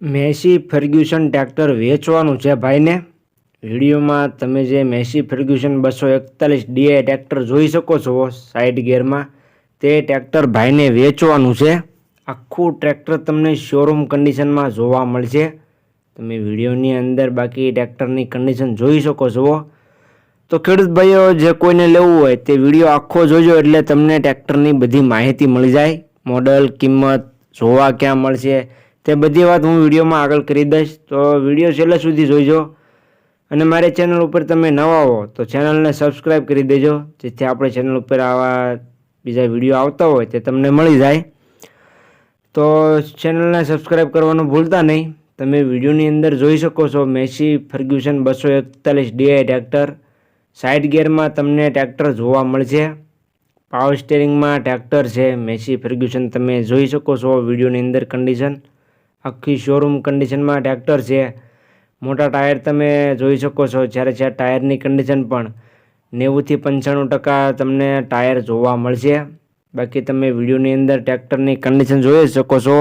Massey Fergusson tractor વેચવાનું છે ભાઈને. વિડીયોમાં તમે જે મેસી ફર્ગ્યુસન 241 ડીઆઈ ટ્રેક્ટર જોઈ શકો છો સાઇડ ગિયરમાં, તે ટ્રેક્ટર ભાઈને વેચવાનું છે. આખું ટ્રેક્ટર તમને શોરૂમ કન્ડિશનમાં જોવા મળશે. તમે વિડીયોની અંદર બાકી ટ્રેક્ટરની કન્ડિશન જોઈ શકો છો. તો ખેડૂત ભાઈઓ, જે કોઈને લેવું હોય તે વિડીયો આખો જોજો, એટલે તમને ટ્રેક્ટરની બધી માહિતી મળી જાય. મોડલ, કિંમત, જોવા ક્યાં મળશે, તે બધી વાત હું વિડીયોમાં આગળ કરી દઈશ. તો વિડીયો છેલ્લે સુધી જોઈજો. અને મારી ચેનલ ઉપર તમે નવા હો તો ચેનલને સબસ્ક્રાઈબ કરી દેજો, જેથી આપણે ચેનલ ઉપર આવા બીજા વિડીયો આવતા હોય તે તમને મળી જાય. તો ચેનલને સબસ્ક્રાઈબ કરવાનું ભૂલતા નહીં. તમે વિડીયોની અંદર જોઈ શકો છો Massey Ferguson 241 DI tractor. Side ગિયરમાં તમને ટ્રેક્ટર જોવા મળશે. પાવર સ્ટેરિંગમાં ટ્રેક્ટર છે મેસી ફર્ગ્યુસન. તમે જોઈ શકો છો વિડીયોની અંદર કન્ડિશન આખી શોરૂમ કન્ડિશનમાં ટ્રેક્ટર છે. મોટા ટાયર તમે જોઈ શકો છો. જ્યારે ટાયરની કન્ડિશન પણ 90થી 95% તમને ટાયર જોવા મળશે. બાકી તમે વિડીયોની અંદર ટ્રેક્ટરની કન્ડિશન જોઈ શકો છો.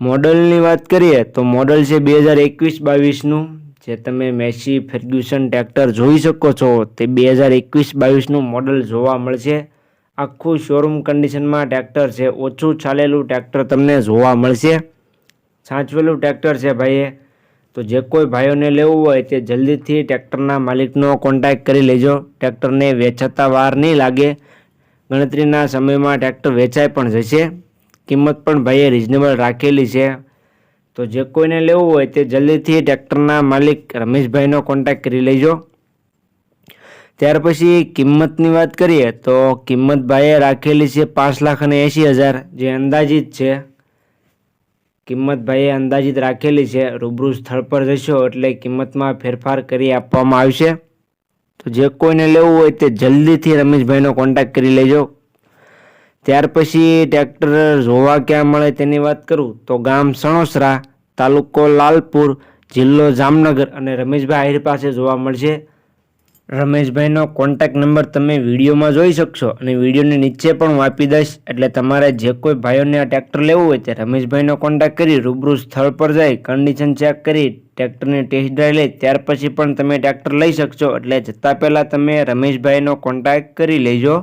મોડલની વાત કરીએ તો મોડલ છે 2021-22નું. જે તમે મેસી ફર્ગ્યુસન ટ્રેક્ટર જોઈ શકો છો તે 2021-22નું મોડલ જોવા મળશે. આખું શોરૂમ કન્ડિશનમાં ટ્રેક્ટર છે. ઓછું ચાલેલું ટ્રેક્ટર તમને જોવા મળશે. સાચવેલું ટ્રેક્ટર છે ભાઈએ. તો જે કોઈ ભાઈઓને લેવું હોય તે જલ્દીથી ટ્રેક્ટરના માલિકનો કોન્ટેક્ટ કરી લેજો. ટ્રેક્ટરને વેચાતા વાર નહીં લાગે. ગણતરીના સમયમાં ટ્રેક્ટર વેચાઈ પણ જશે. કિંમત પણ ભાઈએ રિઝનેબલ રાખેલી છે. તો જે કોઈને લેવું હોય તે જલ્દીથી ટ્રેક્ટરના માલિક રમેશભાઈનો કોન્ટેક્ટ કરી લેજો. ત્યાર પછી કિંમતની વાત કરીએ તો કિંમત ભાઈએ રાખેલી છે 5,80,000, જે અંદાજિત છે. કિંમત ભાઈએ અંદાજિત રાખેલી છે. રૂબરૂ સ્થળ પર જશો એટલે કિંમતમાં ફેરફાર કરી આપવામાં આવશે. તો જે કોઈને લેવું હોય તે જલ્દીથી રમેશભાઈનો કોન્ટેક્ટ કરી લેજો. ત્યાર પછી ટ્રેક્ટર જોવા ક્યાં મળે તેની વાત કરું તો ગામ સણોસરા, તાલુકો લાલપુર, જિલ્લો જામનગર અને રમેશભાઈ આહિર પાસે જોવા મળશે. રમેશભાઈનો કોન્ટેક્ટ નંબર તમે વિડીયોમાં જોઈ શકશો અને વિડીયોની નીચે પણ હું આપી દઈશ. એટલે તમારે જે કોઈ ભાઈઓને આ ટ્રેક્ટર લેવું હોય તે રમેશભાઈનો કોન્ટેક્ટ કરી રૂબરૂ સ્થળ પર જઈ કન્ડિશન ચેક કરી ટ્રેક્ટરની ટેસ્ટ ડ્રાઈવ લઈ ત્યાર પછી પણ તમે ટ્રેક્ટર લઈ શકશો. એટલે જતાં પહેલાં તમે રમેશભાઈનો કોન્ટેક્ટ કરી લેજો.